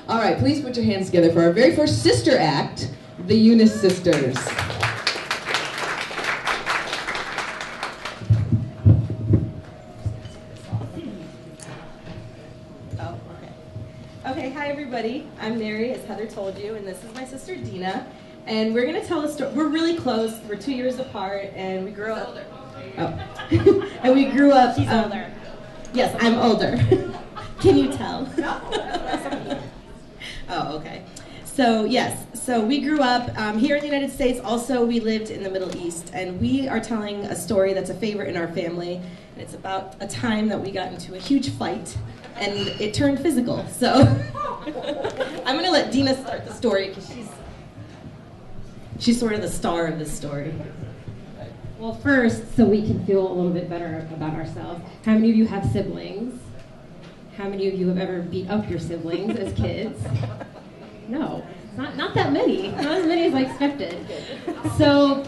All right, please put your hands together for our very first sister act, the Younis sisters. Oh, okay. Okay, hi everybody. I'm Mary, as Heather told you, and this is my sister Dina. And we're going to tell a story. We're really close. We're 2 years apart, and we grew up. Oh. And we grew up. She's older. Yes, I'm older. Can you tell? Oh, okay. So yes, so we grew up here in the United States. Also, we lived in the Middle East, and we are telling a story that's a favorite in our family. And it's about a time that we got into a huge fight, and it turned physical. So I'm going to let Dina start the story because she's sort of the star of this story. Well, first, so we can feel a little bit better about ourselves, how many of you have siblings? How many of you have ever beat up your siblings as kids? No, not that many. Not as many as I expected. So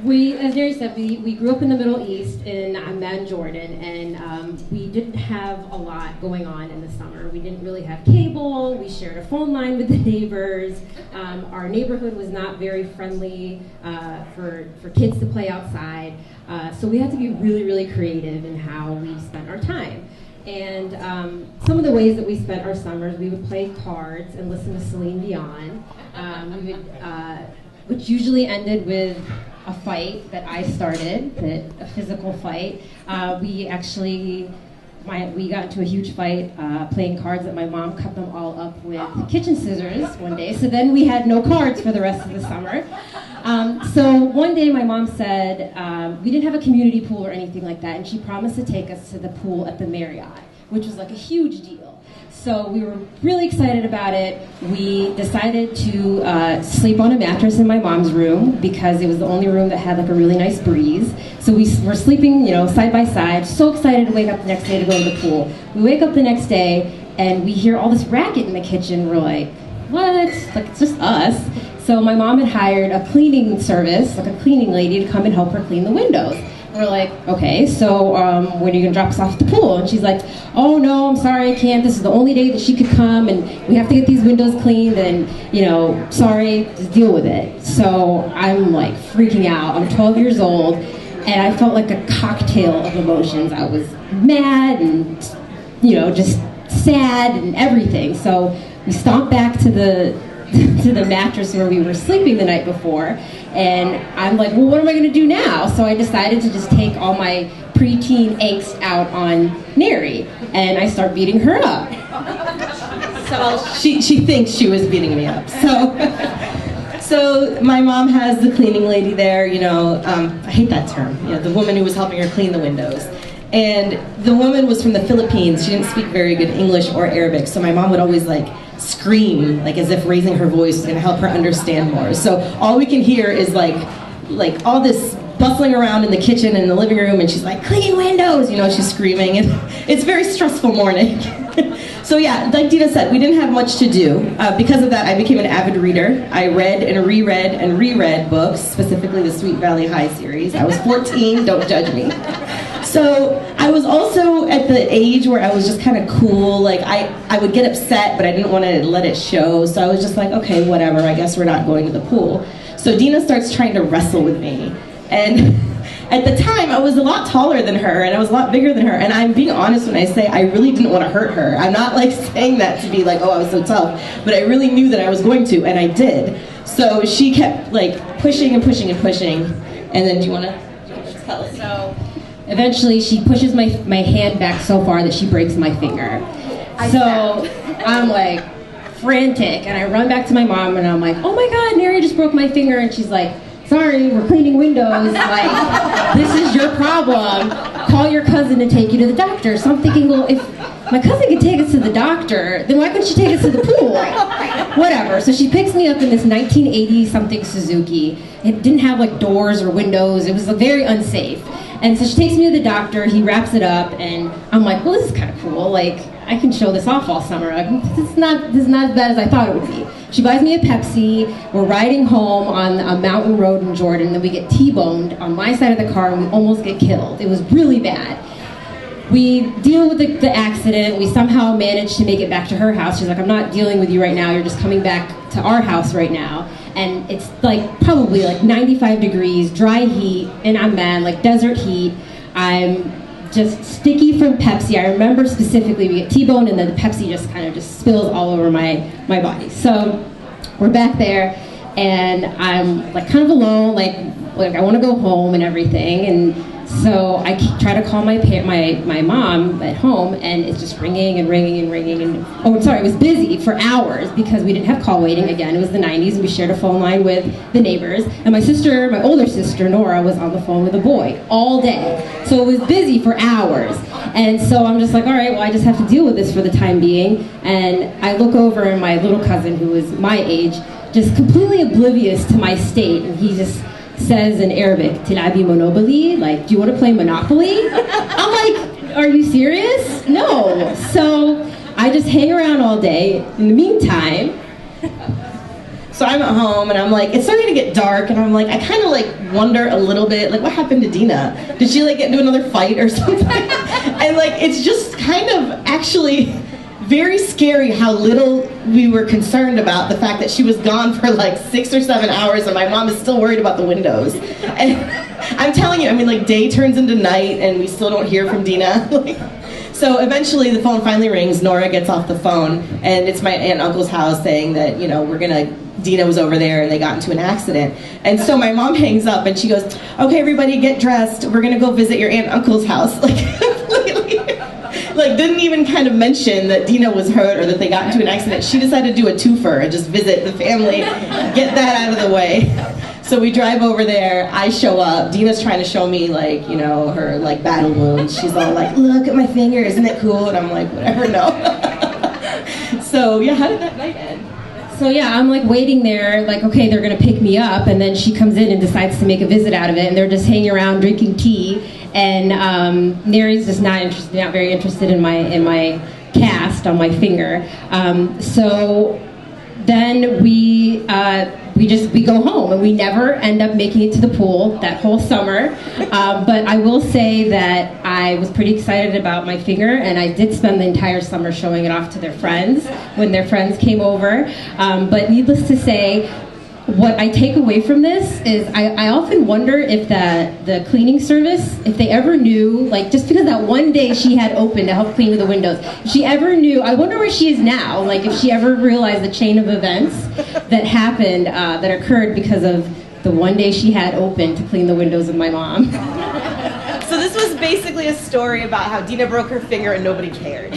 we, as Mary said, we grew up in the Middle East in Amman, Jordan, and we didn't have a lot going on in the summer. We didn't really have cable. We shared a phone line with the neighbors. Our neighborhood was not very friendly for kids to play outside. So we had to be really, really creative in how we spent our time. And some of the ways that we spent our summers, we would play cards and listen to Celine Dion, which usually ended with a fight that I started, a physical fight. We got into a huge fight playing cards that my mom cut them all up with kitchen scissors one day. So then we had no cards for the rest of the summer. So one day my mom said, we didn't have a community pool or anything like that, and she promised to take us to the pool at the Marriott, which was like a huge deal. So we were really excited about it. We decided to sleep on a mattress in my mom's room because it was the only room that had like a really nice breeze. So we were sleeping, side by side, so excited to wake up the next day to go to the pool. We wake up the next day and we hear all this racket in the kitchen. We're like, what? Like, it's just us. So my mom had hired a cleaning service, like a cleaning lady, to come and help her clean the windows. We're like, okay, so when are you gonna drop us off at the pool? And she's like, oh no, I'm sorry, I can't. This is the only day that she could come, and we have to get these windows cleaned, and sorry, just deal with it. So I'm like freaking out. I'm 12 years old, and I felt like a cocktail of emotions. I was mad and, just sad and everything. So we stomped back to the mattress where we were sleeping the night before, and I'm like, well, what am I going to do now? So I decided to just take all my preteen angst out on Mary, and I start beating her up. So she thinks she was beating me up. So my mom has the cleaning lady there, I hate that term, the woman who was helping her clean the windows. And the woman was from the Philippines. She didn't speak very good English or Arabic, so my mom would always scream, as if raising her voice was going to help her understand more. So all we can hear is like all this bustling around in the kitchen and the living room, and she's like, clean windows, she's screaming, and it's a very stressful morning. So yeah, like Dina said, we didn't have much to do. Because of that, I became an avid reader. I read and reread books, specifically the Sweet Valley High series. I was 14, don't judge me. So I was also at the age where I was just kind of cool. I would get upset, but I didn't want to let it show. So I was just like, okay, whatever, I guess we're not going to the pool. So Dina starts trying to wrestle with me. And at the time, I was a lot taller than her, and I was a lot bigger than her. And I'm being honest when I say I really didn't want to hurt her. I'm not saying that to be oh, I was so tough. But I really knew that I was going to, and I did. So she kept pushing and pushing and pushing. And then do you want to tell us? So eventually she pushes my hand back so far that she breaks my finger. So I'm frantic, and I run back to my mom, and I'm like, oh my God, Mary just broke my finger. And she's like, sorry, we're cleaning windows. This is your problem. Call your cousin to take you to the doctor. So I'm thinking, well, if my cousin could take us to the doctor, then why couldn't she take us to the pool? Whatever. So she picks me up in this 1980-something Suzuki. It didn't have doors or windows. It was very unsafe. And so she takes me to the doctor. He wraps it up, and I'm like, well, this is kind of cool. I can show this off all summer. This is not as bad as I thought it would be. She buys me a Pepsi. We're riding home on a mountain road in Jordan, and then we get T-boned on my side of the car, and we almost get killed. It was really bad. we deal with the accident. We somehow manage to make it back to her house. She's like, I'm not dealing with you right now. You're just coming back to our house right now. And it's like probably like 95 degrees, dry heat, and I'm mad, like desert heat. I'm just sticky from Pepsi. I remember specifically we get T-bone and then the Pepsi just kind of just spills all over my body. So we're back there and I'm like kind of alone, like I want to go home and everything. And so I try to call my mom at home, and it's just ringing and ringing and ringing. And oh, sorry, it was busy for hours because we didn't have call waiting. Again, it was the 90s, and we shared a phone line with the neighbors. And my sister, my older sister, Nora, was on the phone with a boy all day. So it was busy for hours. And so I'm just like, all right, well, I just have to deal with this for the time being. And I look over, and my little cousin, who was my age, just completely oblivious to my state, and he just says in Arabic, "Tilabi Monopoly?" Like, do you want to play Monopoly? I'm like, are you serious? No. So I just hang around all day. In the meantime, so I'm at home and I'm like, it's starting to get dark, and I'm like, I kind of like wonder a little bit, like, what happened to Dina? Did she like get into another fight or something? And like, it's just kind of actually very scary how little we were concerned about the fact that she was gone for like 6 or 7 hours and my mom is still worried about the windows. And I'm telling you, I mean, like, day turns into night and we still don't hear from Dina. So eventually the phone finally rings, Nora gets off the phone, and it's my aunt and uncle's house saying that, you know, Dina was over there and they got into an accident. And so my mom hangs up and she goes, okay, everybody get dressed, we're gonna go visit your aunt and uncle's house. Like, didn't even kind of mention that Dina was hurt or that they got into an accident. She decided to do a twofer and just visit the family, get that out of the way. So we drive over there, I show up, Dina's trying to show me, like, you know, her like battle wounds. She's all like, look at my finger, isn't it cool? And I'm like, whatever, no. So yeah, how did that night end? so yeah, I'm like waiting there, like, okay, they're gonna pick me up, and then she comes in and decides to make a visit out of it, and they're just hanging around drinking tea. And Neri's just not very interested in my cast on my finger. So then we go home, and we never end up making it to the pool that whole summer. But I will say that I was pretty excited about my finger, and I did spend the entire summer showing it off to their friends when their friends came over. But needless to say, what I take away from this is I often wonder if the cleaning service, if they ever knew, like, just because that one day she had open to help clean the windows, if she ever knew, I wonder where she is now, like if she ever realized the chain of events that happened, that occurred because of the one day she had open to clean the windows of my mom. So this was basically a story about how Dina broke her finger and nobody cared.